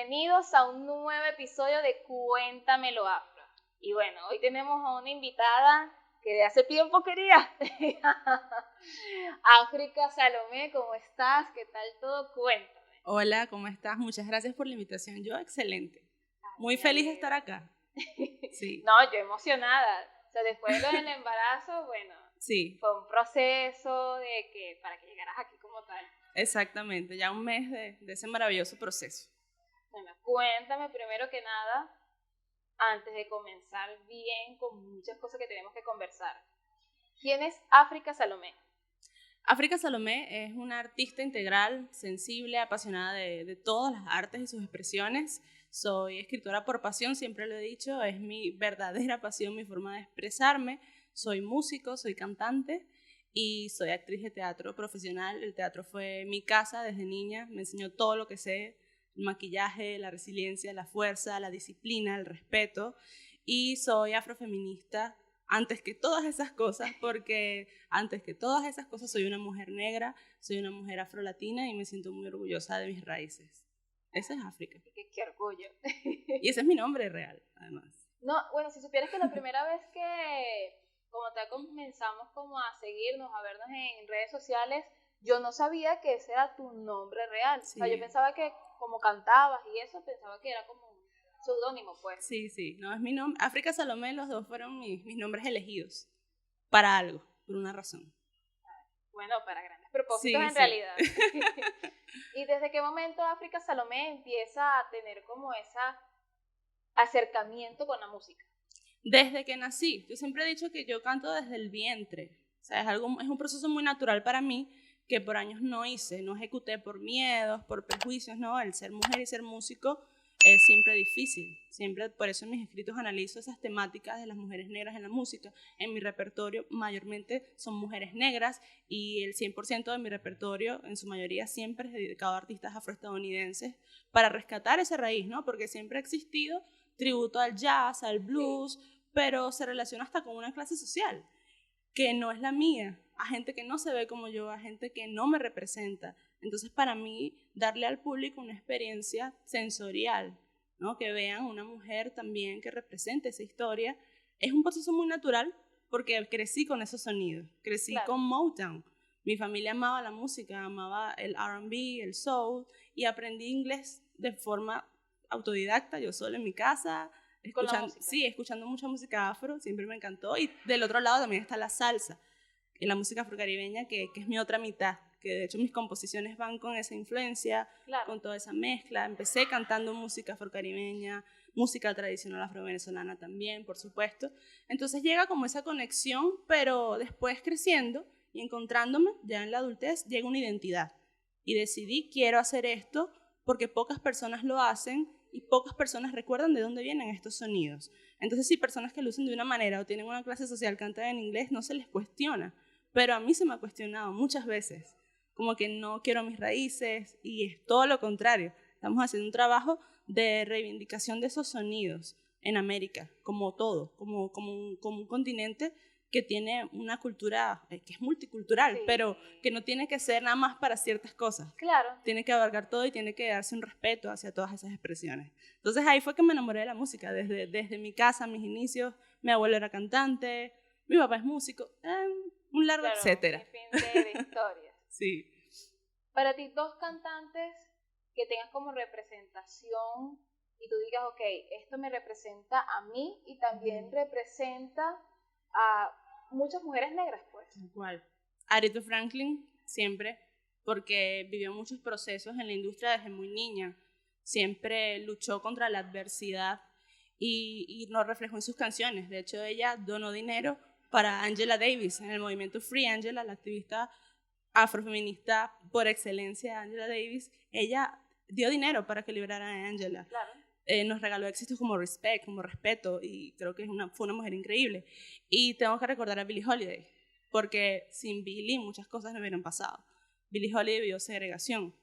Bienvenidos a un nuevo episodio de Cuéntamelo Afro. Y bueno, hoy tenemos a una invitada que de hace tiempo quería. África Salomé, ¿cómo estás? ¿Qué tal todo? Cuéntame. Hola, ¿cómo estás? Muchas gracias por la invitación. Yo, excelente. Muy feliz de estar acá. Sí. No, yo emocionada. O sea, después de lo del embarazo, bueno, sí. Fue un proceso para que llegaras aquí como tal. Exactamente, ya un mes de ese maravilloso proceso. Bueno, cuéntame primero que nada, antes de comenzar bien con muchas cosas que tenemos que conversar. ¿Quién es África Salomé? África Salomé es una artista integral, sensible, apasionada de todas las artes y sus expresiones. Soy escritora por pasión, siempre lo he dicho, es mi verdadera pasión, mi forma de expresarme. Soy músico, soy cantante y soy actriz de teatro profesional. El teatro fue mi casa desde niña, me enseñó todo lo que sé, el maquillaje, la resiliencia, la fuerza, la disciplina, el respeto. Y soy afrofeminista antes que todas esas cosas, porque antes que todas esas cosas soy una mujer negra, soy una mujer afrolatina y me siento muy orgullosa de mis raíces. Esa es África. Qué orgullo. Y ese es mi nombre real, además. No, bueno, si supieras que la primera vez que como tal comenzamos como a seguirnos, a vernos en redes sociales, yo no sabía que ese era tu nombre real. Sí. O sea, yo pensaba que como cantabas y eso, pensaba que era como un seudónimo, pues. Sí, no, es mi nombre. África Salomé, los dos fueron mis nombres elegidos para algo, por una razón. Bueno, para grandes propósitos en realidad. ¿Y desde qué momento África Salomé empieza a tener como ese acercamiento con la música? Desde que nací. Yo siempre he dicho que yo canto desde el vientre. O sea, es un proceso muy natural para mí que por años no hice, no ejecuté por miedos, por prejuicios, ¿no? El ser mujer y ser músico es siempre difícil. Siempre, por eso en mis escritos analizo esas temáticas de las mujeres negras en la música. En mi repertorio mayormente son mujeres negras y el 100% de mi repertorio, en su mayoría, siempre es dedicado a artistas afroestadounidenses para rescatar esa raíz, ¿no? Porque siempre ha existido tributo al jazz, al blues, pero se relaciona hasta con una clase social que no es la mía, a gente que no se ve como yo, a gente que no me representa. Entonces, para mí, darle al público una experiencia sensorial, ¿no? Que vean una mujer también que represente esa historia, es un proceso muy natural porque crecí con esos sonidos, crecí con Motown. Mi familia amaba la música, amaba el R&B, el soul, y aprendí inglés de forma autodidacta, yo sola en mi casa, escuchando mucha música afro, siempre me encantó. Y del otro lado también está la salsa y la música afrocaribeña, que es mi otra mitad, que de hecho mis composiciones van con esa influencia, con toda esa mezcla. Empecé cantando música afrocaribeña, música tradicional afrovenezolana también, por supuesto. Entonces llega como esa conexión, pero después creciendo y encontrándome ya en la adultez, llega una identidad. Y decidí, quiero hacer esto porque pocas personas lo hacen y pocas personas recuerdan de dónde vienen estos sonidos. Entonces, si personas que lucen de una manera o tienen una clase social cantan en inglés, no se les cuestiona. Pero a mí se me ha cuestionado muchas veces, como que no quiero mis raíces, y es todo lo contrario. Estamos haciendo un trabajo de reivindicación de esos sonidos en América, como todo, como un continente que tiene una cultura que es multicultural, pero que no tiene que ser nada más para ciertas cosas. Claro. Tiene que abarcar todo y tiene que darse un respeto hacia todas esas expresiones. Entonces ahí fue que me enamoré de la música, desde mi casa, mis inicios. Mi abuelo era cantante, mi papá es músico, un largo etcétera. Un fin de historias. Sí. Para ti, dos cantantes que tengas como representación y tú digas, ok, esto me representa a mí y también representa a muchas mujeres negras, pues. Igual. Aretha Franklin, siempre, porque vivió muchos procesos en la industria desde muy niña. Siempre luchó contra la adversidad y lo reflejó en sus canciones. De hecho, ella donó dinero para Angela Davis en el movimiento Free Angela, la activista afrofeminista por excelencia, Angela Davis. Ella dio dinero para que liberaran a Angela. Claro. Nos regaló éxitos como Respect, como Respeto, y creo que fue una mujer increíble. Y tengo que recordar a Billie Holiday, porque sin Billie muchas cosas no hubieran pasado. Billie Holiday vivió segregación,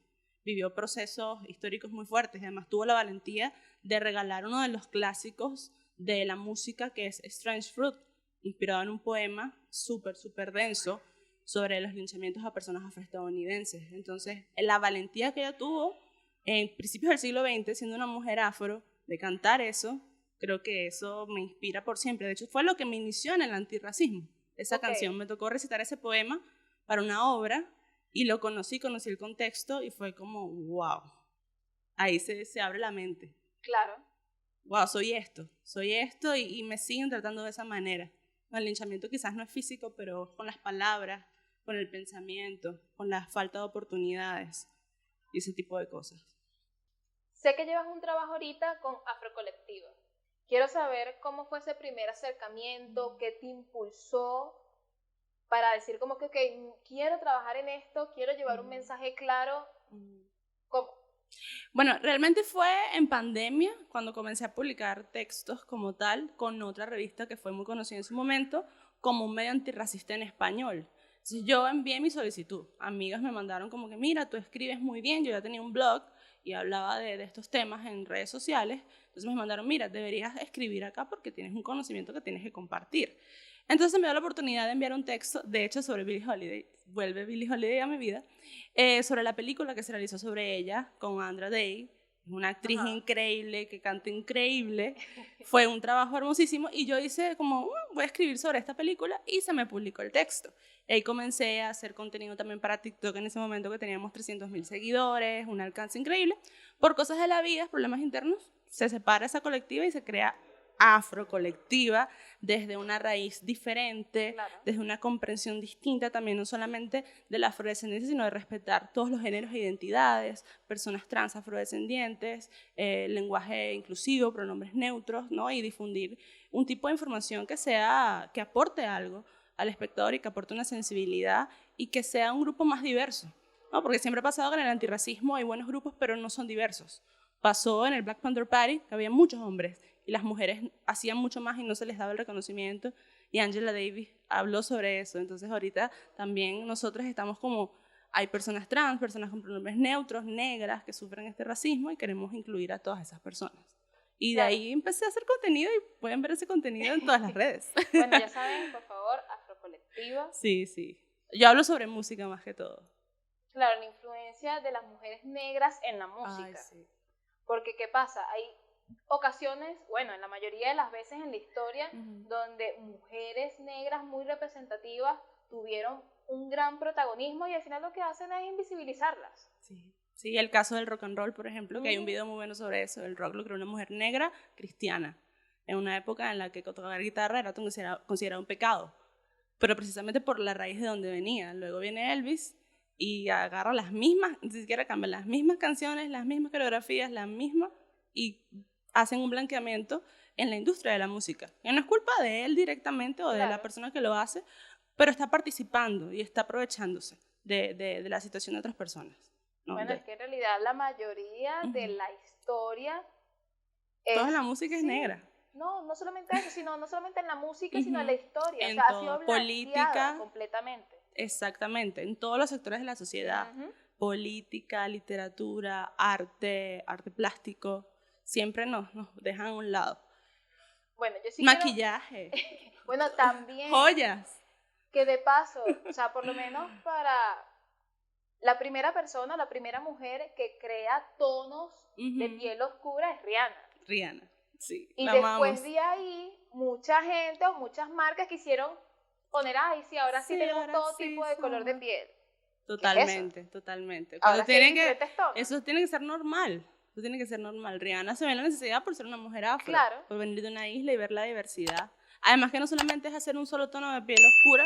vivió procesos históricos muy fuertes, y además tuvo la valentía de regalar uno de los clásicos de la música, que es Strange Fruit, inspirado en un poema súper denso sobre los linchamientos a personas afroestadounidenses. Entonces, la valentía que ella tuvo en principios del siglo XX, siendo una mujer afro, de cantar eso, creo que eso me inspira por siempre. De hecho, fue lo que me inició en el antirracismo. Esa canción, me tocó recitar ese poema para una obra y lo conocí el contexto y fue como, wow, ahí se abre la mente. Claro. Wow, soy esto y me siguen tratando de esa manera. El linchamiento quizás no es físico, pero con las palabras, con el pensamiento, con la falta de oportunidades y ese tipo de cosas. Sé que llevas un trabajo ahorita con Afrocolectiva. Quiero saber cómo fue ese primer acercamiento, qué te impulsó para decir como que, ok, quiero trabajar en esto, quiero llevar un mensaje claro. ¿Cómo? Bueno, realmente fue en pandemia cuando comencé a publicar textos como tal con otra revista que fue muy conocida en su momento como un medio antirracista en español. Entonces yo envié mi solicitud. Amigas me mandaron como que, mira, tú escribes muy bien, yo ya tenía un blog y hablaba de estos temas en redes sociales. Entonces me mandaron, mira, deberías escribir acá porque tienes un conocimiento que tienes que compartir. Entonces me dio la oportunidad de enviar un texto, de hecho, sobre Billie Holiday. Vuelve Billie Holiday a mi vida. Sobre la película que se realizó sobre ella con Andra Day, una actriz increíble, que canta increíble. Fue un trabajo hermosísimo y yo hice como, voy a escribir sobre esta película y se me publicó el texto. Y ahí comencé a hacer contenido también para TikTok en ese momento que teníamos 300,000 seguidores, un alcance increíble. Por cosas de la vida, problemas internos, se separa esa colectiva y se crea Afrocolectiva desde una raíz diferente, desde una comprensión distinta también, no solamente de la afrodescendencia, sino de respetar todos los géneros e identidades, personas trans afrodescendientes, lenguaje inclusivo, pronombres neutros, ¿no? Y difundir un tipo de información que aporte algo al espectador y que aporte una sensibilidad y que sea un grupo más diverso, ¿no? Porque siempre ha pasado que en el antirracismo hay buenos grupos, pero no son diversos. Pasó en el Black Panther Party que había muchos hombres y las mujeres hacían mucho más y no se les daba el reconocimiento, y Angela Davis habló sobre eso. Entonces ahorita también nosotros estamos como, hay personas trans, personas con pronombres neutros, negras, que sufren este racismo y queremos incluir a todas esas personas. Y de ahí empecé a hacer contenido y pueden ver ese contenido en todas las redes. Bueno, ya saben, por favor, Afrocolectiva. Sí, sí. Yo hablo sobre música más que todo. Claro, la influencia de las mujeres negras en la música. Ay, sí. Porque, ¿qué pasa? Hay ocasiones, bueno, en la mayoría de las veces en la historia, donde mujeres negras muy representativas tuvieron un gran protagonismo y al final lo que hacen es invisibilizarlas. Sí. Sí, el caso del rock and roll, por ejemplo, que hay un video muy bueno sobre eso. El rock lo creó una mujer negra cristiana, en una época en la que tocar guitarra era considerado un pecado, pero precisamente por la raíz de donde venía. Luego viene Elvis y agarra las mismas, ni siquiera cambia, las mismas canciones, las mismas coreografías, las mismas, y hacen un blanqueamiento en la industria de la música. Y no es culpa de él directamente o de la persona que lo hace, pero está participando y está aprovechándose de la situación de otras personas. ¿No? Bueno, es que en realidad la mayoría de la historia toda la música es negra. No solamente eso, sino no solamente en la música, sino en la historia. En o sea, todo, ha sido política, completamente. Exactamente, en todos los sectores de la sociedad. Política, literatura, arte plástico, siempre nos dejan a un lado. Bueno, yo sí Maquillaje. Bueno, también. Joyas. Que de paso, o sea, por lo menos para la primera persona, la primera mujer que crea tonos de piel oscura es Rihanna. Rihanna, sí. Y después de ahí, mucha gente o muchas marcas quisieron poner, ay, sí, ahora sí tenemos todo tipo de color de piel. Totalmente, totalmente. Ahora eso tiene que ser normal. Eso tiene que ser normal. Rihanna se ve la necesidad por ser una mujer afro, por venir de una isla y ver la diversidad. Además que no solamente es hacer un solo tono de piel oscura,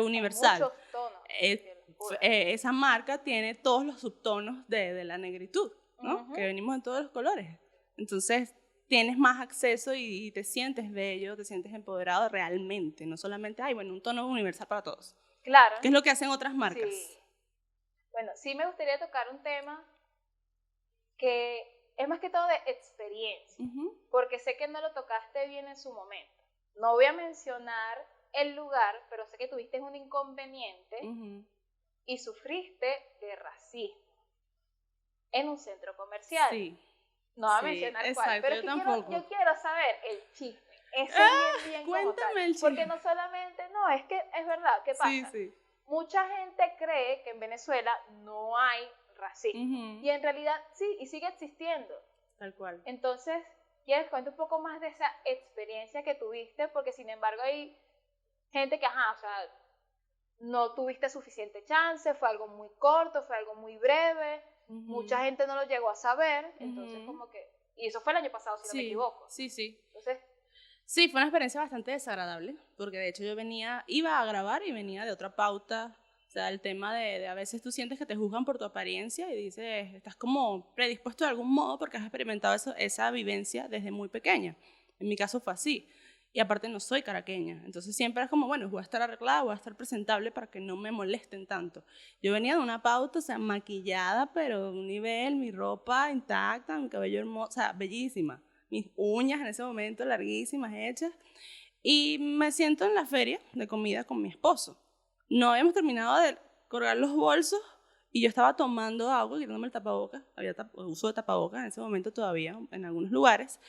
universal. Muchos tonos de piel oscura. Esa marca tiene todos los subtonos de la negritud, ¿no? Que venimos en todos los colores. Entonces tienes más acceso y te sientes bello, te sientes empoderado realmente, no solamente, un tono universal para todos. Claro. ¿Qué es lo que hacen otras marcas? Sí. Bueno, sí me gustaría tocar un tema que es más que todo de experiencia, porque sé que no lo tocaste bien en su momento. No voy a mencionar el lugar, pero sé que tuviste un inconveniente y sufriste de racismo en un centro comercial. Sí. No voy a mencionar cuál, pero yo quiero saber el chisme. Eso es bien cuéntame el chisme. Porque no solamente, es que es verdad, ¿qué pasa? Sí. Mucha gente cree que en Venezuela no hay racismo. Y en realidad sí, y sigue existiendo. Tal cual. Entonces, ¿quieres contar un poco más de esa experiencia que tuviste? Porque sin embargo hay gente que, o sea, no tuviste suficiente chance, fue algo muy corto, fue algo muy breve, mucha gente no lo llegó a saber, entonces como que, y eso fue el año pasado, si no me equivoco. Sí. Entonces, sí, fue una experiencia bastante desagradable, porque de hecho yo iba a grabar y venía de otra pauta. O sea, el tema de a veces tú sientes que te juzgan por tu apariencia y dices, estás como predispuesto de algún modo porque has experimentado esa vivencia desde muy pequeña. En mi caso fue así. Y aparte no soy caraqueña. Entonces siempre es como, bueno, voy a estar arreglada, voy a estar presentable para que no me molesten tanto. Yo venía de una pauta, o sea, maquillada, pero de un nivel, mi ropa intacta, mi cabello hermoso, o sea, bellísima. Mis uñas en ese momento larguísimas, hechas. Y me siento en la feria de comida con mi esposo. No habíamos terminado de colgar los bolsos y yo estaba tomando agua, quitándome el tapabocas, había uso de tapabocas en ese momento todavía en algunos lugares,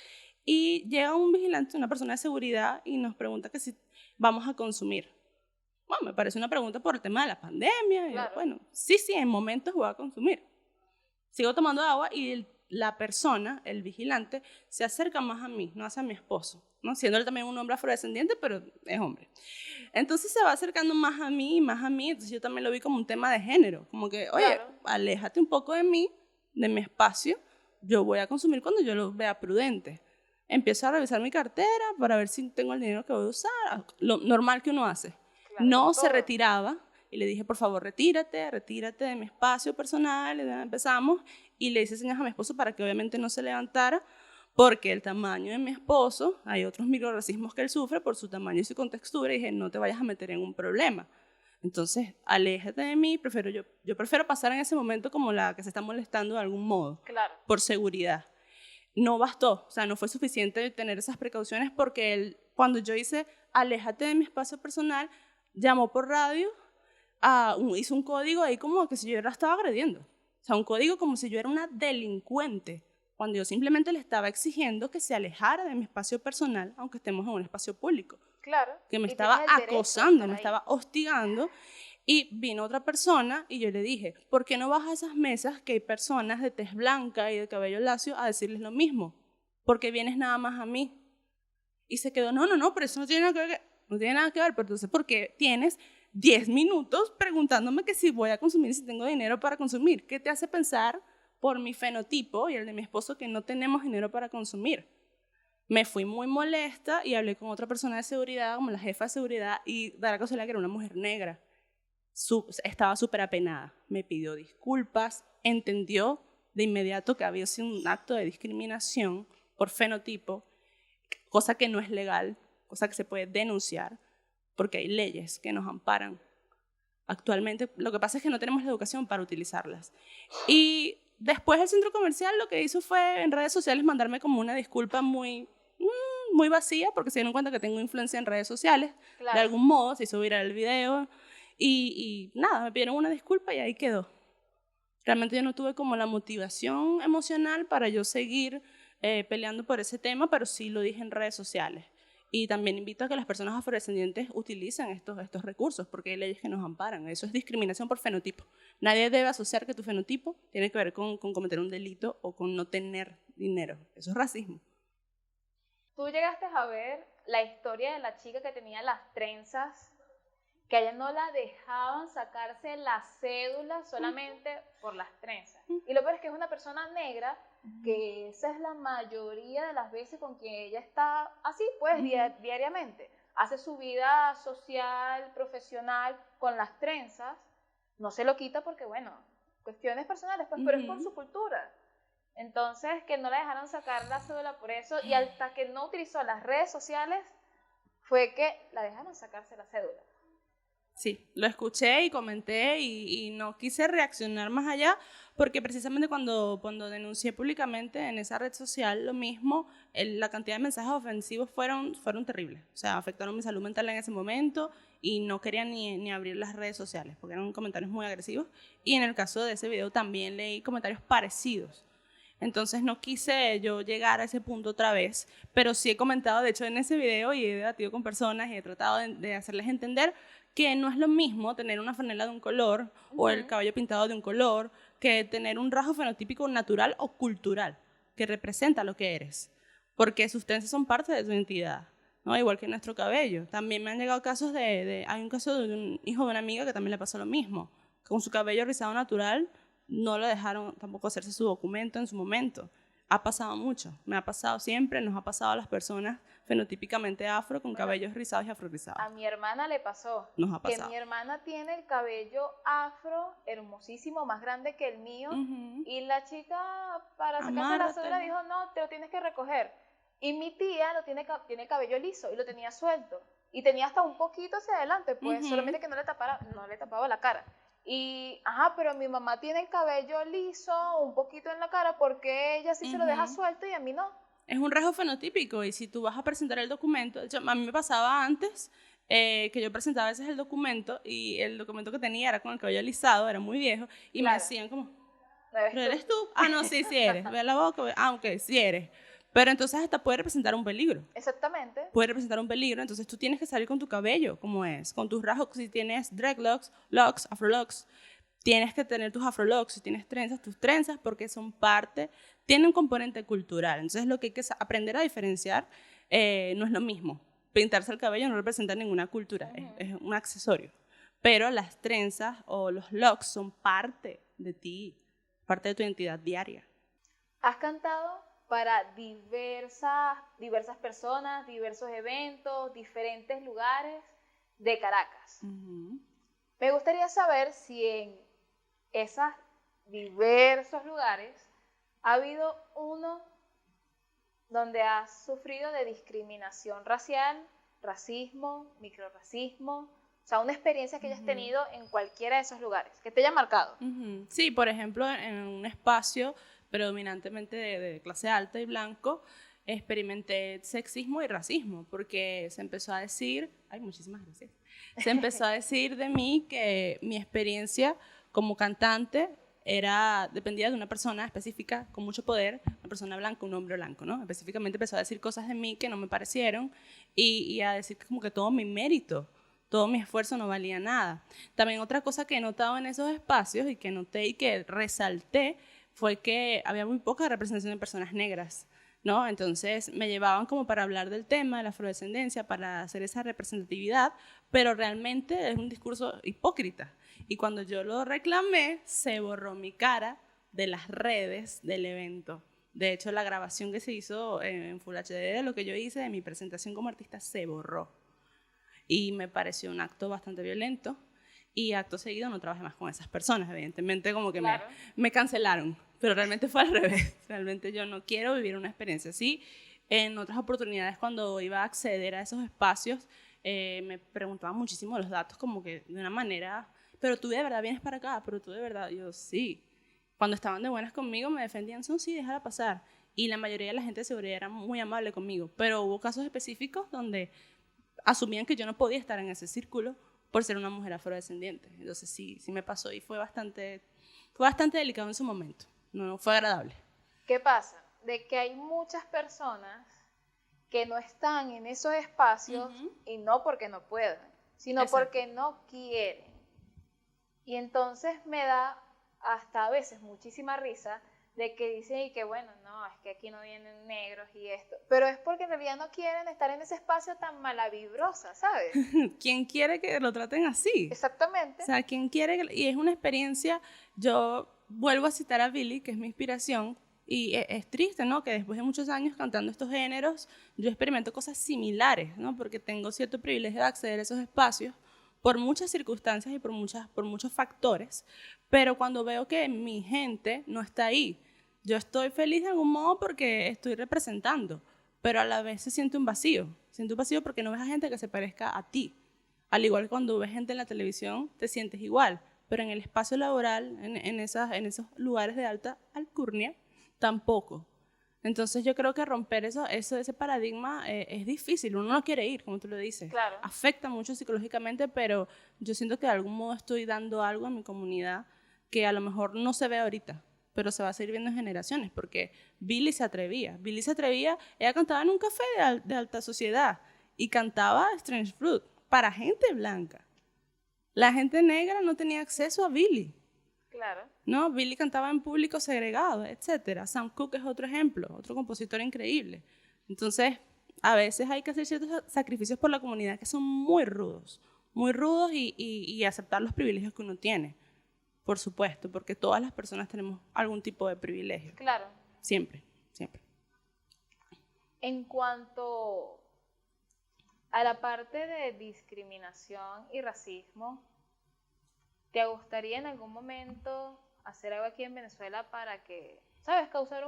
y llega un vigilante, una persona de seguridad, y nos pregunta que si vamos a consumir. Bueno, me parece una pregunta por el tema de la pandemia, y yo, bueno, sí, en momentos voy a consumir. Sigo tomando agua y la persona, el vigilante, se acerca más a mí, no hacia mi esposo, ¿no? Siendo él también un hombre afrodescendiente, pero es hombre. Entonces se va acercando más a mí, entonces yo también lo vi como un tema de género, como que, oye, aléjate un poco de mí, de mi espacio, yo voy a consumir cuando yo lo vea prudente. Empiezo a revisar mi cartera para ver si tengo el dinero que voy a usar, lo normal que uno hace. No se retiraba y le dije, por favor, retírate de mi espacio personal, y empezamos, y le hice señas a mi esposo para que obviamente no se levantara, porque el tamaño de mi esposo, hay otros microrracismos que él sufre por su tamaño y su contextura, y dije, no te vayas a meter en un problema. Entonces, aléjate de mí, yo prefiero pasar en ese momento como la que se está molestando de algún modo, por seguridad. No bastó, o sea, no fue suficiente tener esas precauciones porque él, cuando yo hice, aléjate de mi espacio personal, llamó por radio, hizo un código ahí como que si yo la estaba agrediendo. O sea, un código como si yo era una delincuente, cuando yo simplemente le estaba exigiendo que se alejara de mi espacio personal, aunque estemos en un espacio público. Claro. Que me estaba acosando, me estaba hostigando. Y vino otra persona y yo le dije, ¿por qué no vas a esas mesas que hay personas de tez blanca y de cabello lacio a decirles lo mismo? ¿Por qué vienes nada más a mí? Y se quedó, no, pero eso no tiene nada que ver, pero entonces, ¿por qué tienes 10 minutos preguntándome que si voy a consumir, si tengo dinero para consumir? ¿Qué te hace pensar por mi fenotipo y el de mi esposo que no tenemos dinero para consumir? Me fui muy molesta y hablé con otra persona de seguridad, como la jefa de seguridad, y da la casualidad que era una mujer negra. Estaba súper apenada, me pidió disculpas, entendió de inmediato que había sido un acto de discriminación por fenotipo, cosa que no es legal, cosa que se puede denunciar, porque hay leyes que nos amparan. Actualmente, lo que pasa es que no tenemos la educación para utilizarlas. Y después el centro comercial lo que hizo fue en redes sociales mandarme como una disculpa muy vacía, porque se dieron cuenta que tengo influencia en redes sociales, de algún modo, se hizo viral el video, y nada, me pidieron una disculpa y ahí quedó. Realmente yo no tuve como la motivación emocional para yo seguir peleando por ese tema, pero sí lo dije en redes sociales. Y también invito a que las personas afrodescendientes utilicen estos recursos, porque hay leyes que nos amparan. Eso es discriminación por fenotipo. Nadie debe asociar que tu fenotipo tiene que ver con cometer un delito o con no tener dinero. Eso es racismo. Tú llegaste a ver la historia de la chica que tenía las trenzas, que a ella no la dejaban sacarse la cédula solamente por las trenzas. Y lo peor es que es una persona negra, que esa es la mayoría de las veces con quien ella está así, pues, diariamente. Hace su vida social, profesional, con las trenzas, no se lo quita porque, bueno, cuestiones personales, pues, pero es por su cultura. Entonces, que no la dejaron sacar la cédula por eso, y hasta que no utilizó las redes sociales, fue que la dejaron sacarse la cédula. Sí, lo escuché y comenté y no quise reaccionar más allá porque precisamente cuando denuncié públicamente en esa red social lo mismo, la cantidad de mensajes ofensivos fueron terribles. O sea, afectaron mi salud mental en ese momento y no quería ni abrir las redes sociales porque eran comentarios muy agresivos. Y en el caso de ese video también leí comentarios parecidos. Entonces no quise yo llegar a ese punto otra vez, pero sí he comentado, de hecho, en ese video y he debatido con personas y he tratado de hacerles entender que no es lo mismo tener una franela de un color o el cabello pintado de un color, que tener un rasgo fenotípico natural o cultural que representa lo que eres, porque sus trenzas son parte de tu identidad, ¿no? Igual que nuestro cabello. También me han llegado casos hay un caso de un hijo de una amiga que también le pasó lo mismo. Con su cabello rizado natural, no le dejaron tampoco hacerse su documento en su momento. Ha pasado mucho, me ha pasado siempre, nos ha pasado a las personas fenotípicamente afro con cabellos rizados y afrorizados. A mi hermana le pasó. Nos ha pasado. Que mi hermana tiene el cabello afro, hermosísimo, más grande que el mío, y la chica para sacarse la cédula dijo, no, te lo tienes que recoger. Y mi tía tiene el cabello liso y lo tenía suelto. Y tenía hasta un poquito hacia adelante, pues solamente que no le tapaba la cara. Y, pero mi mamá tiene el cabello liso, un poquito en la cara, porque ella sí se lo deja suelto y a mí no. Es un rasgo fenotípico, y si tú vas a presentar el documento, a mí me pasaba antes que yo presentaba a veces el documento, y el documento que tenía era con el cabello alisado, era muy viejo, y me decían como, ¿pero eres tú? Ah, no, sí eres. Ve la boca, ok, sí eres. Pero entonces hasta puede representar un peligro. Exactamente. Puede representar un peligro, entonces tú tienes que salir con tu cabello, como es, con tus rasgos. Si tienes dreadlocks, locks, afrolocks, tienes que tener tus afrolocks. Si tienes trenzas, tus trenzas, porque son parte, tiene un componente cultural. Entonces lo que hay que aprender a diferenciar no es lo mismo. Pintarse el cabello no representa ninguna cultura, es un accesorio. Pero las trenzas o los locks son parte de ti, parte de tu identidad diaria. ¿Has cantado para diversas personas, diversos eventos, diferentes lugares de Caracas? Me gustaría saber si en esos diversos lugares ha habido uno donde has sufrido de discriminación racial, racismo, microrracismo, o sea, una experiencia que hayas tenido en cualquiera de esos lugares, que te haya marcado. Sí, por ejemplo, en un espacio predominantemente de clase alta y blanco, experimenté sexismo y racismo, porque se empezó a decir, muchísimas gracias, se empezó a decir de mí que mi experiencia como cantante dependía de una persona específica con mucho poder, una persona blanca, un hombre blanco, ¿no? Específicamente empezó a decir cosas de mí que no me parecieron, y a decir como que todo mi mérito, todo mi esfuerzo no valía nada. También otra cosa que he notado en esos espacios, y que noté y que resalté, fue que había muy poca representación de personas negras, ¿no? Entonces me llevaban como para hablar del tema de la afrodescendencia, para hacer esa representatividad, pero realmente es un discurso hipócrita. Y cuando yo lo reclamé, se borró mi cara de las redes del evento. De hecho, la grabación que se hizo en Full HD de lo que yo hice, de mi presentación como artista, se borró. Y me pareció un acto bastante violento. Y acto seguido no trabajé más con esas personas, evidentemente como que claro, me cancelaron, pero realmente fue al revés. Realmente yo no quiero vivir una experiencia así. En otras oportunidades, cuando iba a acceder a esos espacios, me preguntaban muchísimo los datos, como que de una manera, pero tú de verdad vienes para acá, pero tú de verdad, yo sí. Cuando estaban de buenas conmigo me defendían, sí, déjala pasar. Y la mayoría de la gente de seguridad era muy amable conmigo, pero hubo casos específicos donde asumían que yo no podía estar en ese círculo por ser una mujer afrodescendiente. Entonces sí me pasó, y fue bastante delicado en su momento. No fue agradable. ¿Qué pasa? De que hay muchas personas que no están en esos espacios, y no porque no puedan, sino porque no quieren. Y entonces me da hasta a veces muchísima risa de que dicen y que bueno, no, es que aquí no vienen negros y esto, pero es porque en realidad no quieren estar en ese espacio tan malavibrosa, ¿sabes? ¿Quién quiere que lo traten así? Exactamente. O sea, ¿quién quiere y es una experiencia? Yo vuelvo a citar a Billie, que es mi inspiración, y es triste, ¿no? Que después de muchos años cantando estos géneros, yo experimento cosas similares, ¿no? Porque tengo cierto privilegio de acceder a esos espacios por muchas circunstancias y por muchos factores, pero cuando veo que mi gente no está ahí, yo estoy feliz de algún modo porque estoy representando, pero a la vez se siente un vacío. Siento un vacío porque no ves a gente que se parezca a ti. Al igual que cuando ves gente en la televisión, te sientes igual, pero en el espacio laboral, en esos lugares de alta alcurnia, tampoco. Entonces yo creo que romper ese paradigma es difícil. Uno no quiere ir, como tú lo dices. Claro. Afecta mucho psicológicamente, pero yo siento que de algún modo estoy dando algo a mi comunidad que a lo mejor no se ve ahorita, pero se va a seguir viendo en generaciones, porque Billie se atrevía, ella cantaba en un café de alta sociedad y cantaba Strange Fruit para gente blanca. La gente negra no tenía acceso a Billie. Claro. ¿No? Billy cantaba en público segregado, etcétera. Sam Cooke es otro ejemplo, otro compositor increíble. Entonces, a veces hay que hacer ciertos sacrificios por la comunidad que son muy rudos y aceptar los privilegios que uno tiene, por supuesto, porque todas las personas tenemos algún tipo de privilegio. Claro. Siempre, siempre. En cuanto a la parte de discriminación y racismo, ¿te gustaría en algún momento hacer algo aquí en Venezuela para que, sabes, causar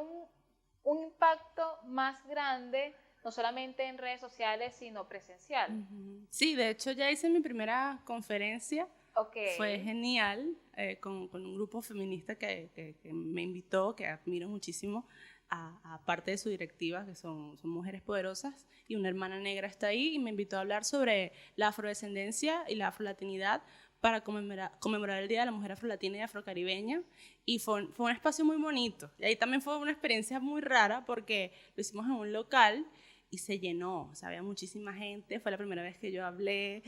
un impacto más grande, no solamente en redes sociales, sino presencial? Sí, de hecho ya hice mi primera conferencia. Okay. Fue genial, con un grupo feminista que me invitó, que admiro muchísimo, a parte de su directiva, que son mujeres poderosas, y una hermana negra está ahí, y me invitó a hablar sobre la afrodescendencia y la afrolatinidad para conmemorar el Día de la Mujer Afrolatina y Afrocaribeña, y fue un espacio muy bonito. Y ahí también fue una experiencia muy rara, porque lo hicimos en un local, y se llenó, o sea, había muchísima gente, fue la primera vez que yo hablé,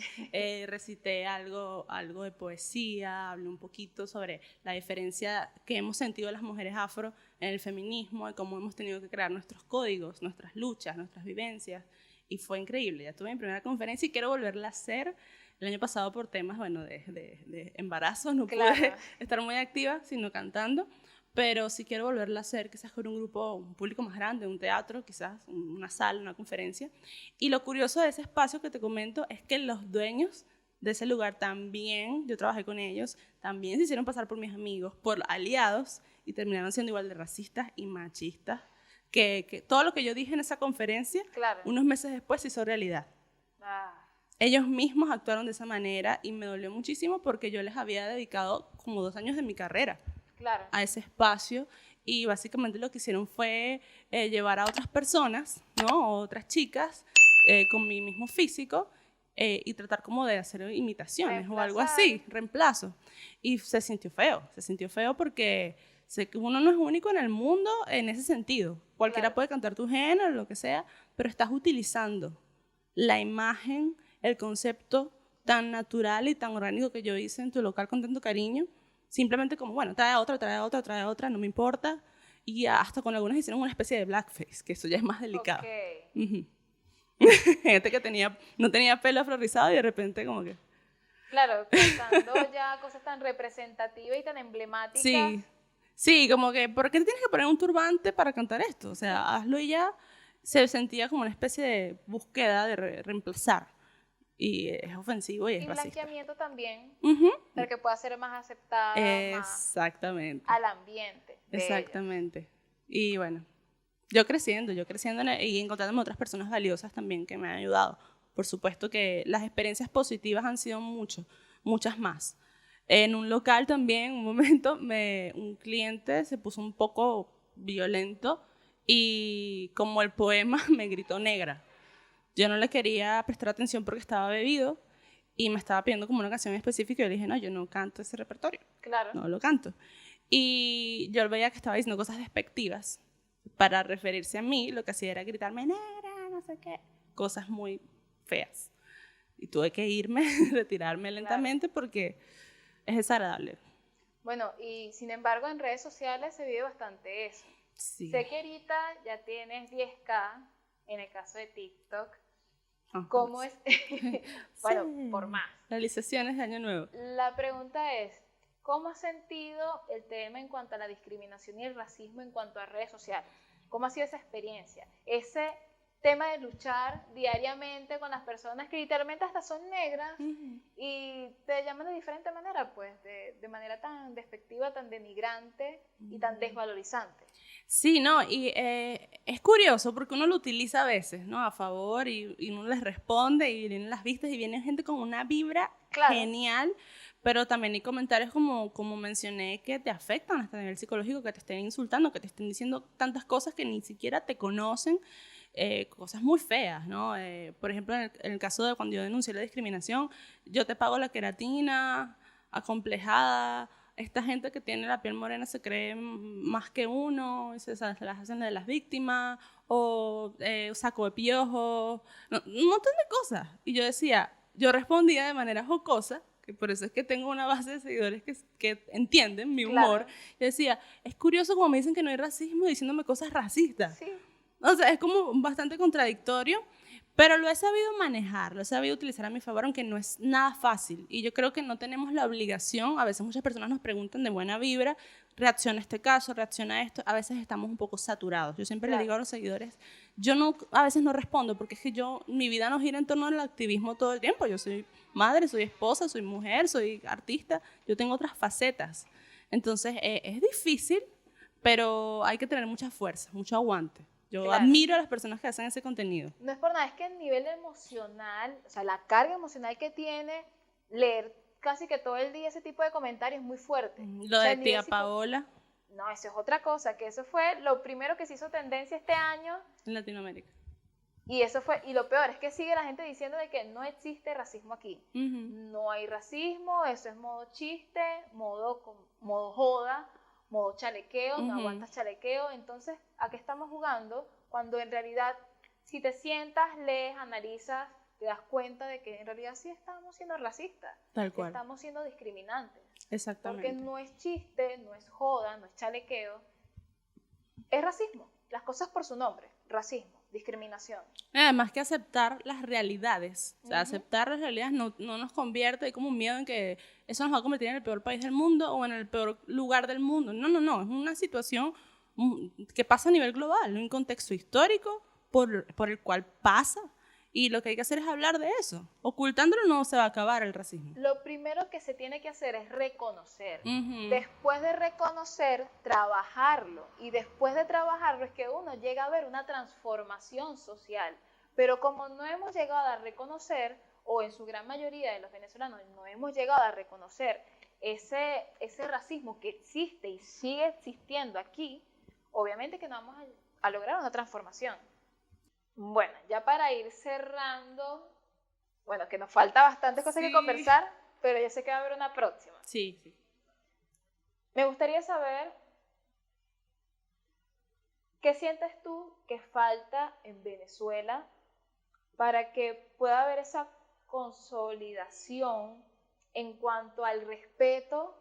recité algo de poesía, hablé un poquito sobre la diferencia que hemos sentido las mujeres afro en el feminismo y cómo hemos tenido que crear nuestros códigos, nuestras luchas, nuestras vivencias, y fue increíble. Ya tuve mi primera conferencia y quiero volverla a hacer. El año pasado por temas, bueno, de embarazo, no pude estar muy activa, sino cantando. Pero sí quiero volverla a hacer, quizás con un público más grande, un teatro, quizás una sala, una conferencia. Y lo curioso de ese espacio que te comento es que los dueños de ese lugar también, yo trabajé con ellos, también se hicieron pasar por mis amigos, por aliados, y terminaron siendo igual de racistas y machistas, que todo lo que yo dije en esa conferencia, unos meses después se hizo realidad. Ellos mismos actuaron de esa manera y me dolió muchísimo porque yo les había dedicado como 2 años de mi carrera a ese espacio, y básicamente lo que hicieron fue llevar a otras personas, ¿no? Otras chicas con mi mismo físico, y tratar como de hacer imitaciones o algo así, reemplazo. Y se sintió feo porque sé que uno no es único en el mundo en ese sentido. Cualquiera puede cantar tu género, lo que sea, pero estás utilizando la imagen, el concepto tan natural y tan orgánico que yo hice en tu local con tanto cariño, simplemente como, bueno, trae otra, no me importa. Y hasta con algunas hicieron una especie de blackface, que eso ya es más delicado. Gente que no tenía pelo afro rizado y de repente como que... Claro, cantando ya cosas tan representativas y tan emblemáticas. Sí, como que, ¿por qué te tienes que poner un turbante para cantar esto? O sea, hazlo y ya. Se sentía como una especie de búsqueda de reemplazar. Y es ofensivo y es racista. Y blanqueamiento también, para que pueda ser más aceptada, exactamente, más al ambiente. Exactamente. Y bueno, yo creciendo y encontrándome otras personas valiosas también que me han ayudado. Por supuesto que las experiencias positivas han sido muchas más. En un local también, un momento, un cliente se puso un poco violento y como el poema me gritó negra. Yo no le quería prestar atención porque estaba bebido y me estaba pidiendo como una canción específica y yo le dije, no, yo no canto ese repertorio. No lo canto. Y yo veía que estaba diciendo cosas despectivas. Para referirse a mí, lo que hacía era gritarme negra, no sé qué. Cosas muy feas. Y tuve que irme, retirarme lentamente porque es desagradable. Bueno, y sin embargo en redes sociales se vive bastante eso. Sí. Sé que ahorita ya tienes 10K en el caso de TikTok. ¿Cómo es? Bueno, sí, por más. Realizaciones de Año Nuevo. La pregunta es, ¿cómo has sentido el tema en cuanto a la discriminación y el racismo en cuanto a redes sociales? ¿Cómo ha sido esa experiencia? Ese tema de luchar diariamente con las personas que literalmente hasta son negras y te llaman de diferente manera, pues, de manera tan despectiva, tan denigrante y tan desvalorizante. Sí, no, y es curioso porque uno lo utiliza a veces, ¿no? A favor y uno les responde y vienen las vistas y viene gente con una vibra genial, pero también hay comentarios como mencioné que te afectan hasta a nivel psicológico, que te estén insultando, que te estén diciendo tantas cosas que ni siquiera te conocen, cosas muy feas, ¿no? Por ejemplo, en el caso de cuando yo denuncié la discriminación, yo te pago la queratina, acomplejada. Esta gente que tiene la piel morena se cree más que uno, y se las hacen de las víctimas, o saco de piojos, un montón de cosas. Y yo respondía de manera jocosa, que por eso es que tengo una base de seguidores que entienden mi humor. Claro. Yo decía, es curioso como me dicen que no hay racismo diciéndome cosas racistas. Sí. O sea, es como bastante contradictorio, pero lo he sabido manejar, lo he sabido utilizar a mi favor, aunque no es nada fácil. Y yo creo que no tenemos la obligación, a veces muchas personas nos preguntan de buena vibra, reacciona a este caso, reacciona a esto, a veces estamos un poco saturados. Yo siempre le digo a los seguidores, yo no, a veces no respondo, porque es que mi vida no gira en torno al activismo todo el tiempo. Yo soy madre, soy esposa, soy mujer, soy artista, yo tengo otras facetas. Entonces, es difícil, pero hay que tener mucha fuerza, mucho aguante. Yo admiro a las personas que hacen ese contenido. No es por nada, es que el nivel emocional, o sea, la carga emocional que tiene leer casi que todo el día ese tipo de comentarios es muy fuerte. Lo de tía Paola. No, eso es otra cosa, que eso fue lo primero que se hizo tendencia este año. En Latinoamérica. Y eso fue, y lo peor es que sigue la gente diciendo de que no existe racismo aquí. No hay racismo, eso es modo chiste, modo joda, modo chalequeo, no aguantas chalequeo. Entonces, ¿a qué estamos jugando? Cuando en realidad, si te sientas, lees, analizas, te das cuenta de que en realidad sí estamos siendo racistas. Tal cual. Estamos siendo discriminantes. Exactamente. Porque no es chiste, no es joda, no es chalequeo. Es racismo. Las cosas por su nombre. Racismo, discriminación. Además que aceptar las realidades. O sea, aceptar las realidades no nos convierte, hay como un miedo en que eso nos va a convertir en el peor país del mundo o en el peor lugar del mundo. No. Es una situación que pasa a nivel global, un contexto histórico por el cual pasa. Y lo que hay que hacer es hablar de eso. Ocultándolo no se va a acabar el racismo. Lo primero que se tiene que hacer es reconocer. Después de reconocer, trabajarlo. Y después de trabajarlo es que uno llega a ver una transformación social. Pero como no hemos llegado a reconocer, o en su gran mayoría de los venezolanos no hemos llegado a reconocer ese racismo que existe y sigue existiendo aquí, obviamente que no vamos a lograr una transformación. Bueno, ya para ir cerrando, bueno, que nos falta bastantes cosas que conversar, pero yo sé que va a haber una próxima. Sí. Me gustaría saber, ¿qué sientes tú que falta en Venezuela para que pueda haber esa consolidación en cuanto al respeto,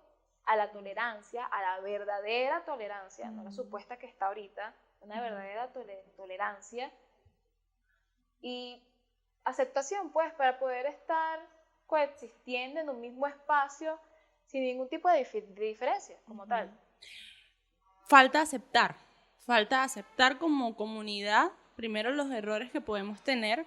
a la tolerancia, a la verdadera tolerancia, no la supuesta que está ahorita, una verdadera tolerancia y aceptación, pues, para poder estar coexistiendo en un mismo espacio sin ningún tipo de diferencia como tal? Falta aceptar como comunidad primero los errores que podemos tener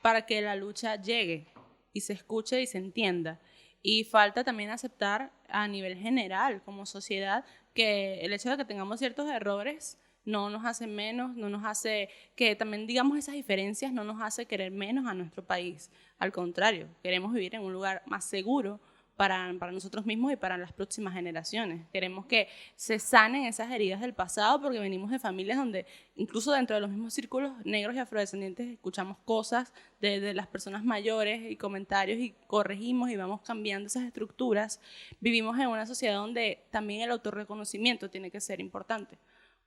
para que la lucha llegue y se escuche y se entienda. Y falta también aceptar a nivel general como sociedad que el hecho de que tengamos ciertos errores no nos hace menos, no nos hace que también digamos esas diferencias, no nos hace querer menos a nuestro país. Al contrario, queremos vivir en un lugar más seguro para nosotros mismos y para las próximas generaciones. Queremos que se sanen esas heridas del pasado porque venimos de familias donde incluso dentro de los mismos círculos negros y afrodescendientes escuchamos cosas de las personas mayores y comentarios y corregimos y vamos cambiando esas estructuras. Vivimos en una sociedad donde también el autorreconocimiento tiene que ser importante,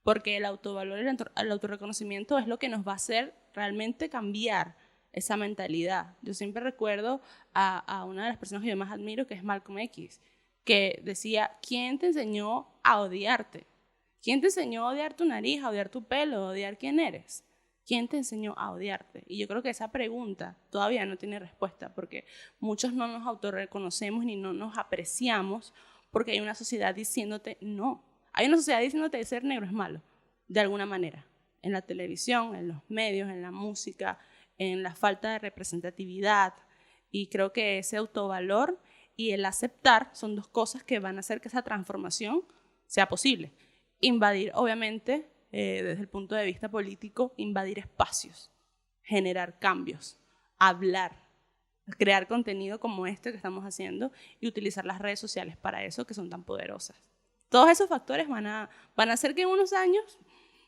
porque el autovalor y el autorreconocimiento es lo que nos va a hacer realmente cambiar esa mentalidad. Yo siempre recuerdo a una de las personas que yo más admiro, que es Malcolm X, que decía, ¿quién te enseñó a odiarte? ¿Quién te enseñó a odiar tu nariz, a odiar tu pelo, a odiar quién eres? ¿Quién te enseñó a odiarte? Y yo creo que esa pregunta todavía no tiene respuesta, porque muchos no nos autorreconocemos ni no nos apreciamos, porque hay una sociedad diciéndote no. Hay una sociedad diciéndote que ser negro es malo, de alguna manera. En la televisión, en los medios, en la música, en la falta de representatividad, y creo que ese autovalor y el aceptar son dos cosas que van a hacer que esa transformación sea posible. Invadir, obviamente, desde el punto de vista político, invadir espacios, generar cambios, hablar, crear contenido como este que estamos haciendo y utilizar las redes sociales para eso, que son tan poderosas. Todos esos factores van a hacer que en unos años,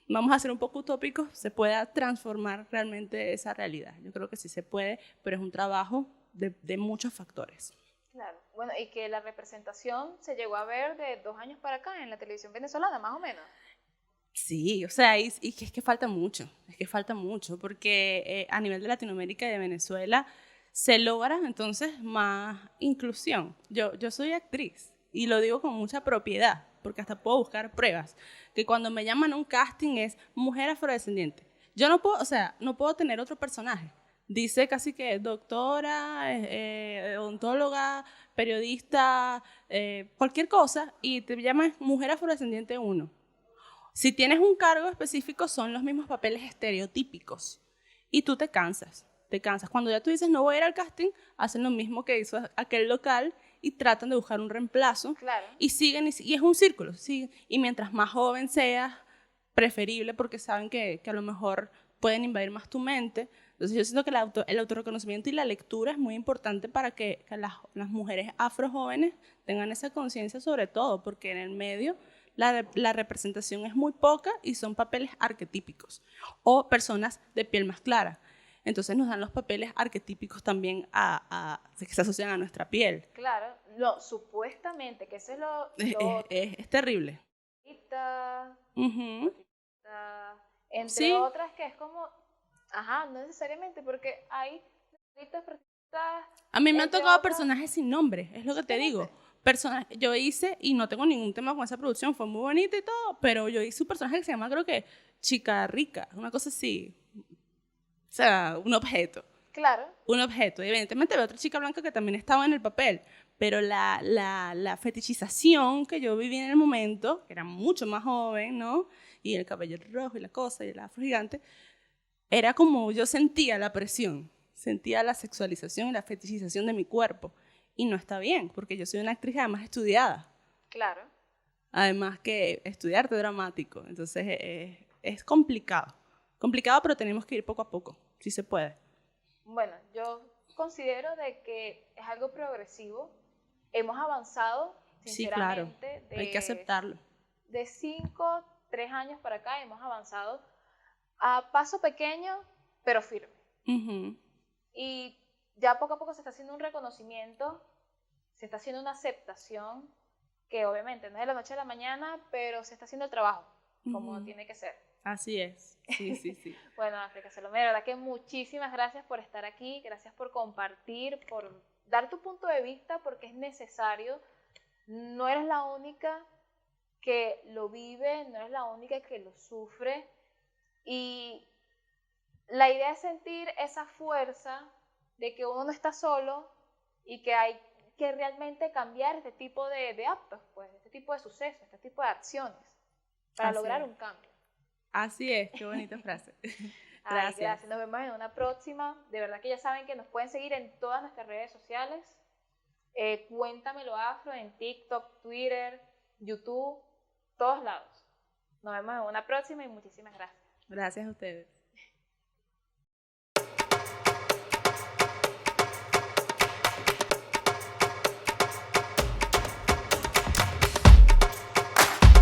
vamos a ser un poco utópicos, se pueda transformar realmente esa realidad. Yo creo que sí se puede, pero es un trabajo de muchos factores. Claro, bueno, y que la representación se llegó a ver de 2 años para acá en la televisión venezolana, más o menos. Sí, o sea, y es que falta mucho, porque a nivel de Latinoamérica y de Venezuela se logra entonces más inclusión. Yo soy actriz y lo digo con mucha propiedad, porque hasta puedo buscar pruebas, que cuando me llaman a un casting es mujer afrodescendiente. Yo no puedo, o sea, no puedo tener otro personaje. Dice casi que doctora, odontóloga, periodista, cualquier cosa, y te llaman mujer afrodescendiente 1. Si tienes un cargo específico, son los mismos papeles estereotípicos. Y tú te cansas. Cuando ya tú dices no voy a ir al casting, hacen lo mismo que hizo aquel local y tratan de buscar un reemplazo. Claro. Y siguen, y es un círculo. Siguen. Y mientras más joven seas, preferible porque saben que a lo mejor pueden invadir más tu mente. Entonces yo siento que el autorreconocimiento y la lectura es muy importante para que las mujeres afrojóvenes tengan esa conciencia sobre todo, porque en el medio la representación es muy poca y son papeles arquetípicos o personas de piel más clara. Entonces nos dan los papeles arquetípicos también que se asocian a nuestra piel. Claro, supuestamente, que eso es lo es terrible. Uh-huh. Entre sí. otras que es como, no necesariamente, porque hay a mí me han tocado personajes sin nombre, es lo que te digo. Yo hice, y no tengo ningún tema con esa producción, fue muy bonita y todo, pero yo hice un personaje que se llama, creo que, Chica Rica, una cosa así. O sea, un objeto. Claro. Un objeto. Y evidentemente había otra chica blanca que también estaba en el papel, pero la fetichización que yo viví en el momento, que era mucho más joven, ¿no? Y el cabello rojo y la cosa, y el afro gigante, era como yo sentía la presión, sentía la sexualización y la fetichización de mi cuerpo. Y no está bien, porque yo soy una actriz además estudiada. Claro. Además que estudiar arte dramático. Entonces es complicado. Complicado, pero tenemos que ir poco a poco, si se puede. Bueno, yo considero de que es algo progresivo. Hemos avanzado, sinceramente. Sí, claro. Hay que aceptarlo. De 3 años para acá hemos avanzado a paso pequeño, pero firme. Uh-huh. Y ya poco a poco se está haciendo un reconocimiento, se está haciendo una aceptación, que obviamente no es de la noche a la mañana, pero se está haciendo el trabajo, como tiene que ser. Así es, sí. Bueno, África Salomé, de verdad que muchísimas gracias por estar aquí, gracias por compartir, por dar tu punto de vista, porque es necesario. No eres la única que lo vive, no eres la única que lo sufre, y la idea es sentir esa fuerza de que uno no está solo y que hay que realmente cambiar este tipo de actos, pues, este tipo de sucesos, este tipo de acciones para lograr un cambio. Así es, qué bonita frase. Gracias. Nos vemos en una próxima. De verdad que ya saben que nos pueden seguir en todas nuestras redes sociales. Cuéntamelo Afro en TikTok, Twitter, YouTube, todos lados. Nos vemos en una próxima y muchísimas gracias. Gracias a ustedes.